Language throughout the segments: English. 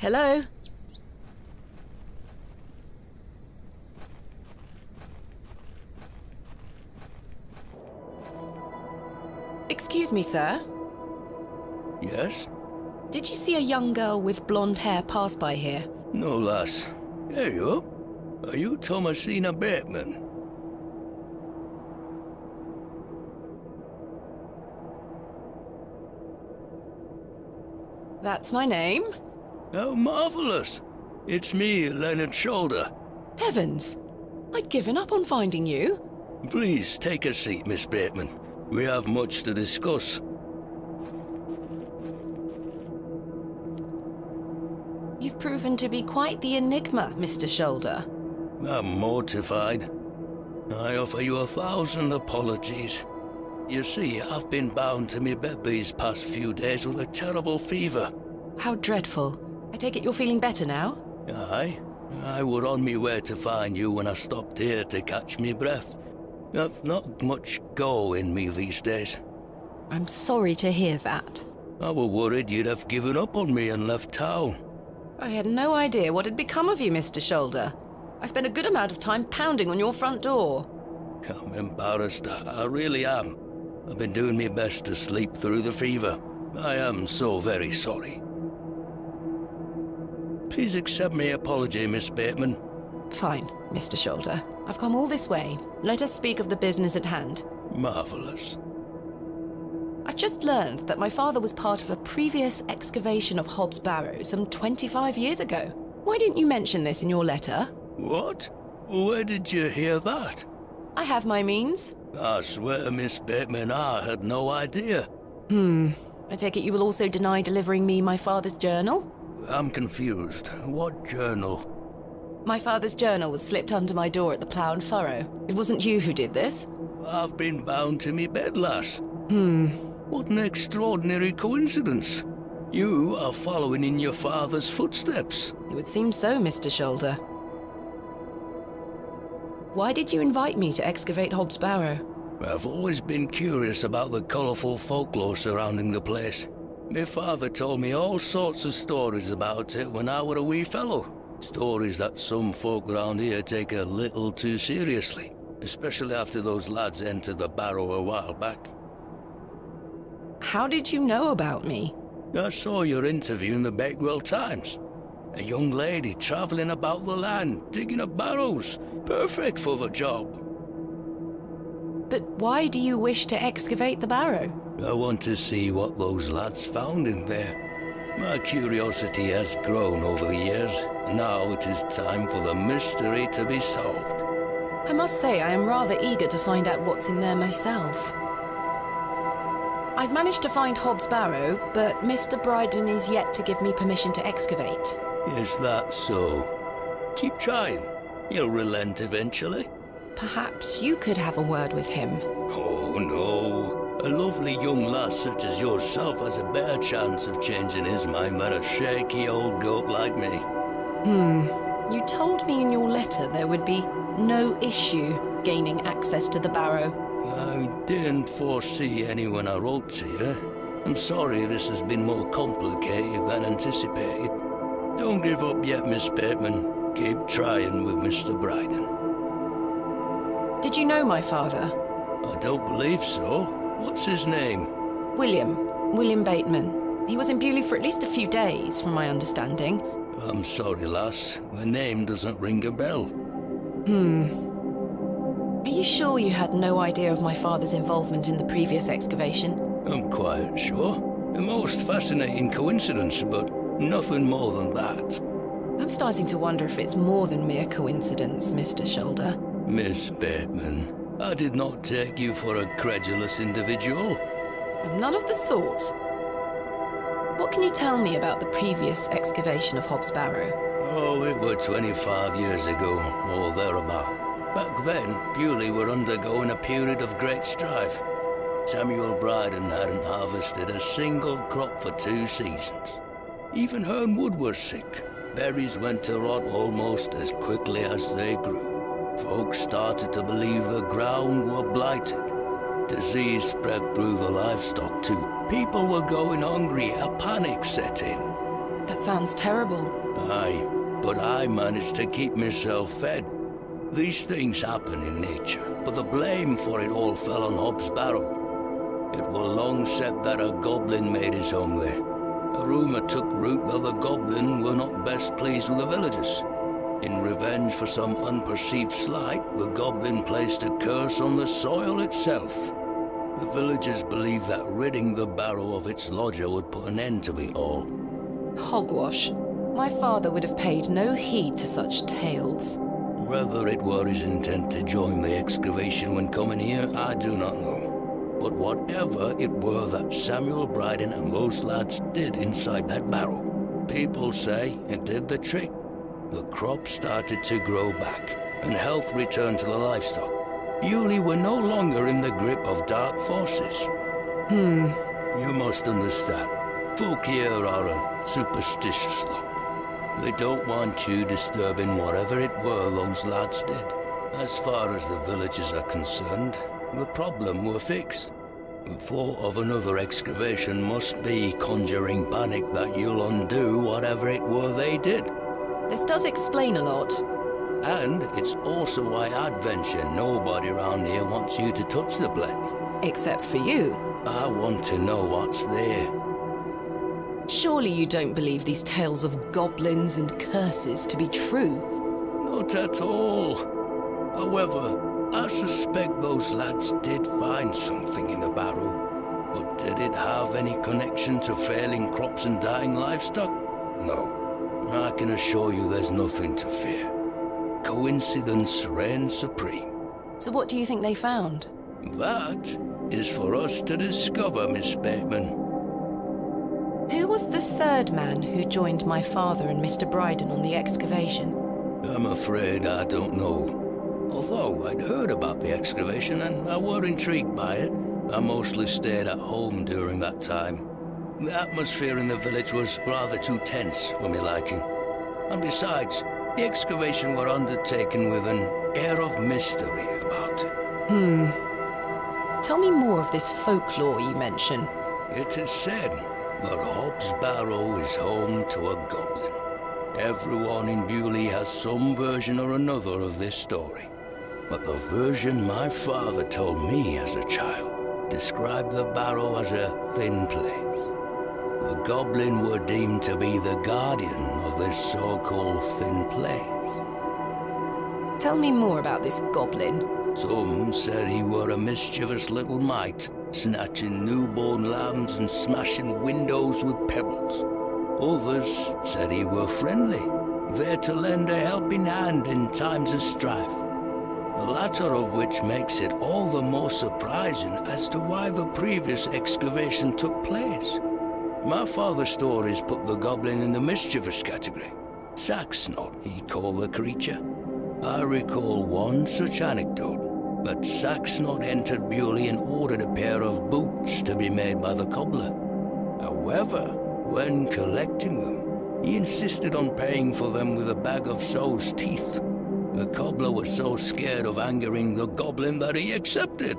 Hello? Excuse me, sir. Yes? Did you see a young girl with blonde hair pass by here? No, lass. Here you are. Are you Thomasina Bateman? That's my name. How marvellous. It's me, Leonard Shoulder. Heavens! I'd given up on finding you. Please take a seat, Miss Bateman. We have much to discuss. You've proven to be quite the enigma, Mr. Shoulder. I'm mortified. I offer you 1,000 apologies. You see, I've been bound to me bed these past few days with a terrible fever. How dreadful. I take it you're feeling better now? Aye. I were on me way to find you when I stopped here to catch me breath. I've not much go in me these days. I'm sorry to hear that. I were worried you'd have given up on me and left town. I had no idea what had become of you, Mr. Shoulder. I spent a good amount of time pounding on your front door. I'm embarrassed. I really am. I've been doing my best to sleep through the fever. I am so very sorry. Please accept my apology, Miss Bateman. Fine, Mr. Shoulder. I've come all this way. Let us speak of the business at hand. Marvellous. I've just learned that my father was part of a previous excavation of Hob's Barrow some 25 years ago. Why didn't you mention this in your letter? What? Where did you hear that? I have my means. I swear, Miss Bateman, I had no idea. I take it you will also deny delivering me my father's journal? I'm confused. What journal? My father's journal was slipped under my door at the Plough and Furrow. It wasn't you who did this? I've been bound to me bed, lass. What an extraordinary coincidence. You are following in your father's footsteps. It would seem so, Mr. Shoulder. Why did you invite me to excavate Hob's Barrow? I've always been curious about the colourful folklore surrounding the place. My father told me all sorts of stories about it when I were a wee fellow. Stories that some folk around here take a little too seriously, especially after those lads entered the Barrow a while back. How did you know about me? I saw your interview in the Bakewell Times. A young lady travelling about the land, digging up barrows. Perfect for the job. But why do you wish to excavate the Barrow? I want to see what those lads found in there. My curiosity has grown over the years. Now it is time for the mystery to be solved. I must say I am rather eager to find out what's in there myself. I've managed to find Hob's Barrow, but Mr. Bryden is yet to give me permission to excavate. Is that so? Keep trying. He'll relent eventually. Perhaps you could have a word with him. Oh, no. A lovely young lass such as yourself has a better chance of changing his mind than a shaky old goat like me. You told me in your letter there would be no issue gaining access to the Barrow. I didn't foresee any when I wrote to you. I'm sorry this has been more complicated than anticipated. Don't give up yet, Miss Bateman. Keep trying with Mr. Bryden. Did you know my father? I don't believe so. What's his name? William Bateman. He was in Bewley for at least a few days, from my understanding. I'm sorry, lass. The name doesn't ring a bell. Are you sure you had no idea of my father's involvement in the previous excavation? I'm quite sure. A most fascinating coincidence, but nothing more than that. I'm starting to wonder if it's more than mere coincidence, Mr. Shoulder. Miss Bateman, I did not take you for a credulous individual. I'm none of the sort. What can you tell me about the previous excavation of Hob's Barrow? Oh, it were 25 years ago, or thereabout. Back then, Bewley were undergoing a period of great strife. Samuel Bryden hadn't harvested a single crop for 2 seasons. Even Herne Wood was sick. Berries went to rot almost as quickly as they grew. Folks started to believe the ground were blighted. Disease spread through the livestock too. People were going hungry, a panic set in. That sounds terrible. Aye, but I managed to keep myself fed. These things happen in nature, but the blame for it all fell on Hob's Barrow. It was long said that a goblin made his home there. A rumour took root that the goblin were not best pleased with the villagers. In revenge for some unperceived slight, the goblin placed a curse on the soil itself. The villagers believed that ridding the barrow of its lodger would put an end to it all. Hogwash. My father would have paid no heed to such tales. Whether it were his intent to join the excavation when coming here, I do not know. But whatever it were that Samuel Bryden and those lads did inside that barrow, people say it did the trick. The crops started to grow back, and health returned to the livestock. Bewley were no longer in the grip of dark forces. You must understand, folk here are a superstitious lot. They don't want you disturbing whatever it were those lads did. As far as the villages are concerned, the problem were fixed. The thought of another excavation must be conjuring panic that you'll undo whatever it were they did. This does explain a lot. And it's also why I'd venture nobody around here wants you to touch the place. Except for you. I want to know what's there. Surely you don't believe these tales of goblins and curses to be true? Not at all. However, I suspect those lads did find something in the barrow. But did it have any connection to failing crops and dying livestock? No. I can assure you there's nothing to fear. Coincidence reigns supreme. So what do you think they found? That is for us to discover, Miss Bateman. Who was the third man who joined my father and Mr. Bryden on the excavation? I'm afraid I don't know. Although I'd heard about the excavation and I were intrigued by it, I mostly stayed at home during that time. The atmosphere in the village was rather too tense for me liking. And besides, the excavation were undertaken with an air of mystery about it. Tell me more of this folklore you mention. It is said that Hob's Barrow is home to a goblin. Everyone in Bewley has some version or another of this story. But the version my father told me as a child described the barrow as a thin place. The goblin were deemed to be the guardian of this so-called thin place. Tell me more about this goblin. Some said he were a mischievous little mite, snatching newborn lambs and smashing windows with pebbles. Others said he were friendly, there to lend a helping hand in times of strife. The latter of which makes it all the more surprising as to why the previous excavation took place. My father's stories put the goblin in the mischievous category. Saxnot, he called the creature. I recall one such anecdote, that Saxnot entered Bewley and ordered a pair of boots to be made by the cobbler. However, when collecting them, he insisted on paying for them with a bag of sow's teeth. The cobbler was so scared of angering the goblin that he accepted.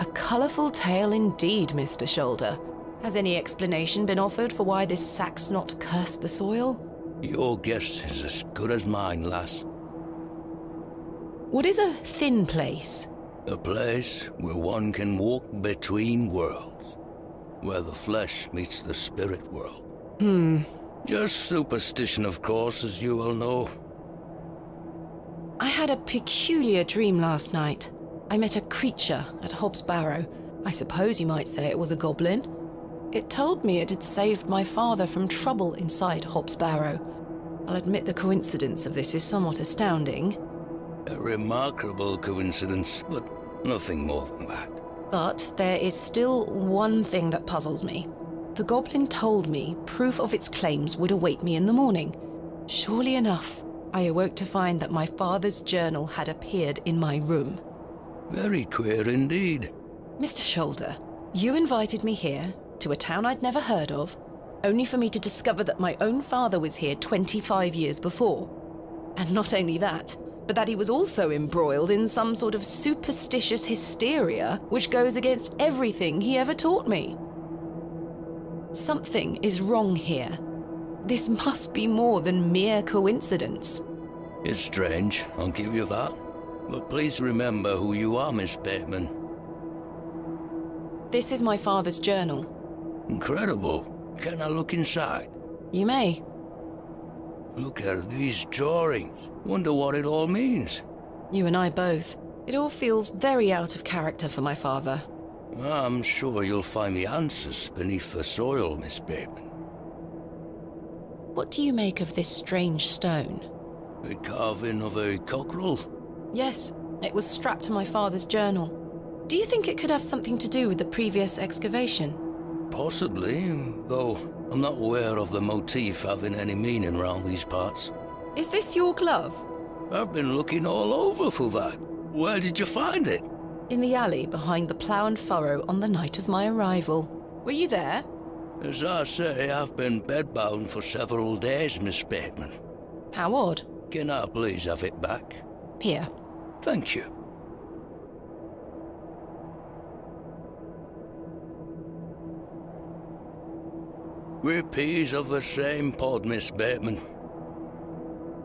A colourful tale indeed, Mr. Shoulder. Has any explanation been offered for why this Saxnot cursed the soil? Your guess is as good as mine, lass. What is a thin place? A place where one can walk between worlds. Where the flesh meets the spirit world. Just superstition, of course, as you well know. I had a peculiar dream last night. I met a creature at Hob's Barrow. I suppose you might say it was a goblin. It told me it had saved my father from trouble inside Hob's Barrow. I'll admit the coincidence of this is somewhat astounding. A remarkable coincidence, but nothing more than that. But there is still one thing that puzzles me. The goblin told me proof of its claims would await me in the morning. Surely enough, I awoke to find that my father's journal had appeared in my room. Very queer indeed. Mr. Shoulder, you invited me here, to a town I'd never heard of, only for me to discover that my own father was here 25 years before. And not only that, but that he was also embroiled in some sort of superstitious hysteria which goes against everything he ever taught me. Something is wrong here. This must be more than mere coincidence. It's strange, I'll give you that. But please remember who you are, Miss Bateman. This is my father's journal. Incredible. Can I look inside? You may. Look at these drawings. Wonder what it all means. You and I both. It all feels very out of character for my father. I'm sure you'll find the answers beneath the soil, Miss Bateman. What do you make of this strange stone? The carving of a cockerel? Yes, it was strapped to my father's journal. Do you think it could have something to do with the previous excavation? Possibly, though I'm not aware of the motif having any meaning around these parts. Is this your glove? I've been looking all over for that. Where did you find it? In the alley behind the plough and furrow on the night of my arrival. Were you there? As I say, I've been bedbound for several days, Miss Bateman. How odd. Can I please have it back? Here. Thank you. We're peas of the same pod, Miss Bateman.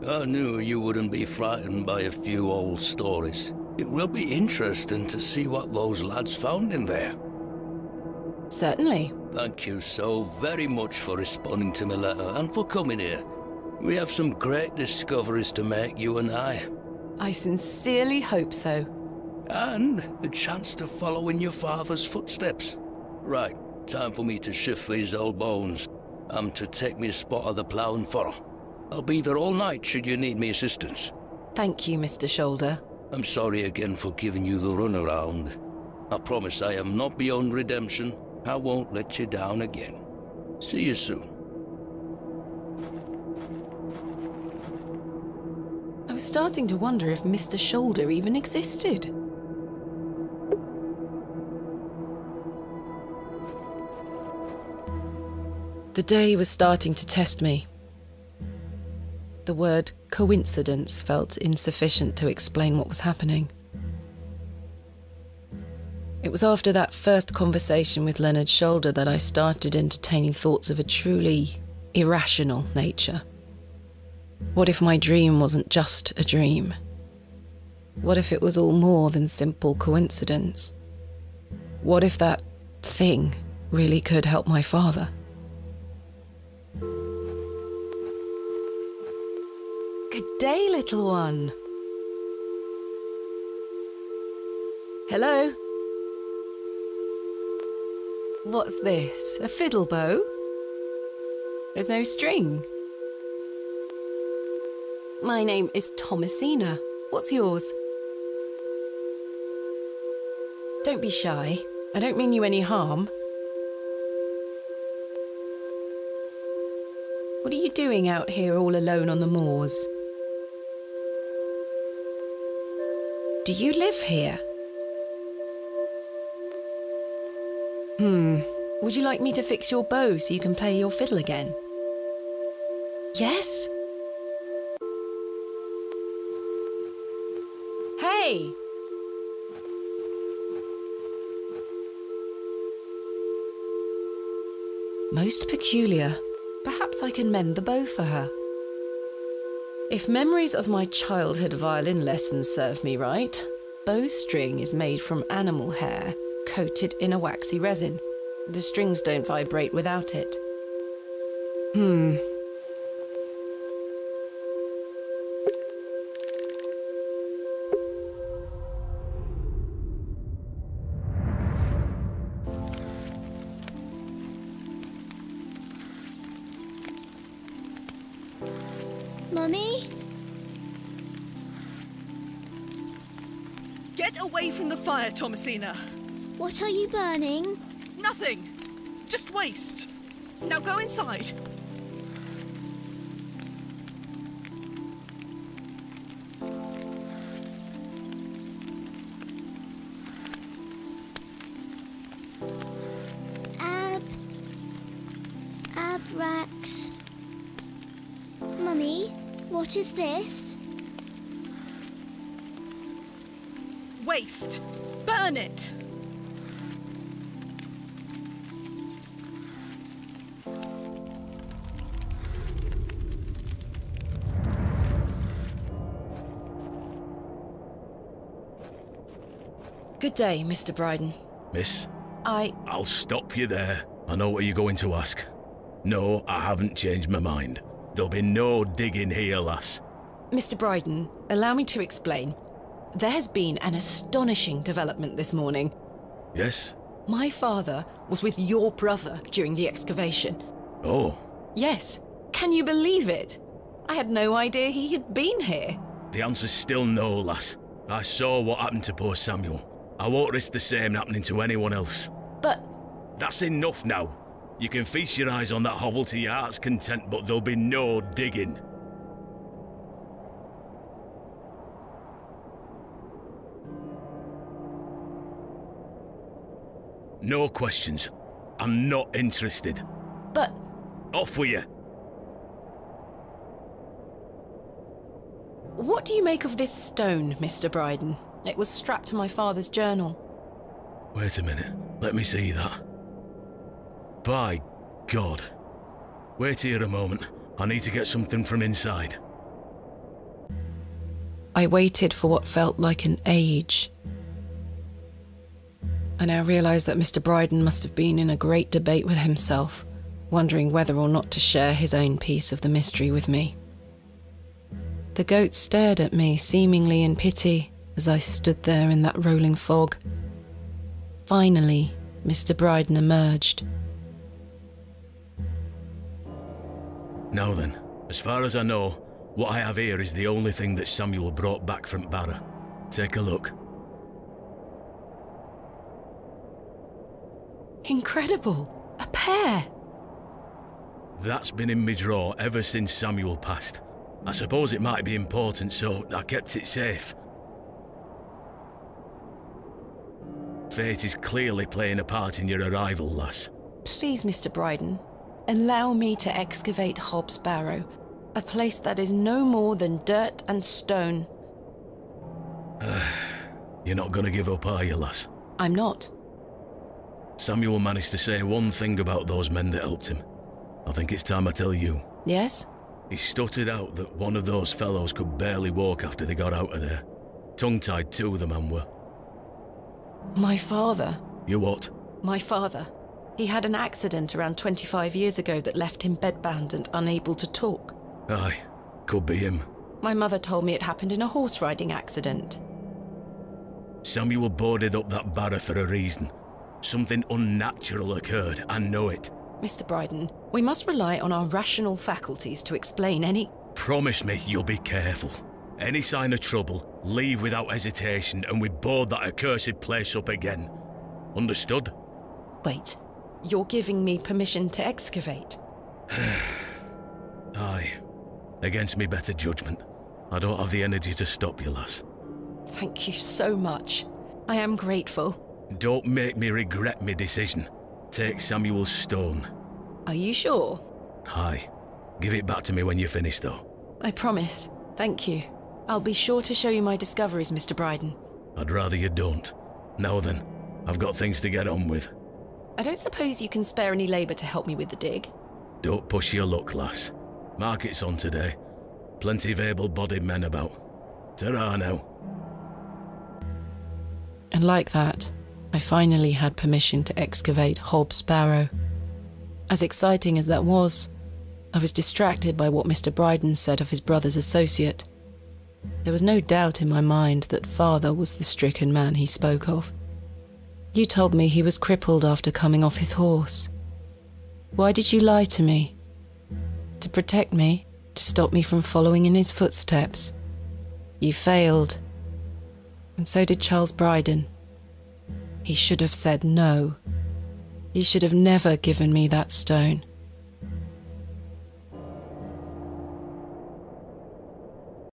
I knew you wouldn't be frightened by a few old stories. It will be interesting to see what those lads found in there. Certainly. Thank you so very much for responding to my letter and for coming here. We have some great discoveries to make, you and I. I sincerely hope so. And a chance to follow in your father's footsteps. Right, time for me to shift these old bones. I'm to take me a spot of the plough and furrow. I'll be there all night should you need me assistance. Thank you, Mr. Shoulder. I'm sorry again for giving you the runaround. I promise I am not beyond redemption. I won't let you down again. See you soon. I was starting to wonder if Mr. Shoulder even existed. The day was starting to test me. The word coincidence felt insufficient to explain what was happening. It was after that first conversation with Leonard Shoulder that I started entertaining thoughts of a truly irrational nature. What if my dream wasn't just a dream? What if it was all more than simple coincidence? What if that thing really could help my father? Good day, little one. Hello? What's this? A fiddle bow? There's no string. My name is Thomasina. What's yours? Don't be shy. I don't mean you any harm. What are you doing out here all alone on the moors? Do you live here? Would you like me to fix your bow so you can play your fiddle again? Yes? Hey! Most peculiar. Perhaps I can mend the bow for her. If memories of my childhood violin lessons serve me right, bowstring is made from animal hair, coated in a waxy resin. The strings don't vibrate without it. Mummy? Get away from the fire, Thomasina. What are you burning? Nothing. Just waste. Now go inside. Abrax. Mummy, what is this? Waste. Burn it. Good day, Mr. Bryden. Miss, I... I'll stop you there. I know what you're going to ask. No, I haven't changed my mind. There'll be no digging here, lass. Mr. Bryden, allow me to explain. There has been an astonishing development this morning. Yes? My father was with your brother during the excavation. Oh. Yes. Can you believe it? I had no idea he had been here. The answer's still no, lass. I saw what happened to poor Samuel. I won't risk the same happening to anyone else. But... That's enough now. You can feast your eyes on that hovel to your heart's content, but there'll be no digging. No questions. I'm not interested. But... Off with you. What do you make of this stone, Mr. Bryden? It was strapped to my father's journal. Wait a minute. Let me see that. By God. Wait here a moment. I need to get something from inside. I waited for what felt like an age. I now realise that Mr. Bryden must have been in a great debate with himself, wondering whether or not to share his own piece of the mystery with me. The goat stared at me, seemingly in pity, as I stood there in that rolling fog. Finally, Mr. Bryden emerged. Now then, as far as I know, what I have here is the only thing that Samuel brought back from Barrow. Take a look. Incredible! A pear! That's been in my drawer ever since Samuel passed. I suppose it might be important, so I kept it safe. Fate is clearly playing a part in your arrival, lass. Please, Mr. Bryden, allow me to excavate Hob's Barrow, a place that is no more than dirt and stone. You're not gonna give up, are you, lass? I'm not. Samuel managed to say one thing about those men that helped him. I think it's time I tell you. Yes? He stuttered out that one of those fellows could barely walk after they got out of there. Tongue-tied too, the man were. My father. You what? My father. He had an accident around 25 years ago that left him bedbound and unable to talk. Aye, could be him. My mother told me it happened in a horse riding accident. Samuel boarded up that barrow for a reason. Something unnatural occurred, I know it. Mr. Bryden, we must rely on our rational faculties to explain any... Promise me you'll be careful. Any sign of trouble, leave without hesitation and we board that accursed place up again. Understood? Wait, you're giving me permission to excavate? Aye. Against me better judgment. I don't have the energy to stop you, lass. Thank you so much. I am grateful. Don't make me regret my decision. Take Samuel's stone. Are you sure? Aye. Give it back to me when you're finished, though. I promise. Thank you. I'll be sure to show you my discoveries, Mr. Bryden. I'd rather you don't. Now then, I've got things to get on with. I don't suppose you can spare any labour to help me with the dig? Don't push your luck, lass. Market's on today. Plenty of able-bodied men about. Ta-ra now. And like that, I finally had permission to excavate Hob's Barrow. As exciting as that was, I was distracted by what Mr. Bryden said of his brother's associate. There was no doubt in my mind that father was the stricken man he spoke of. You told me he was crippled after coming off his horse. Why did you lie to me? To protect me, to stop me from following in his footsteps. You failed. And so did Charles Bryden. He should have said no. He should have never given me that stone.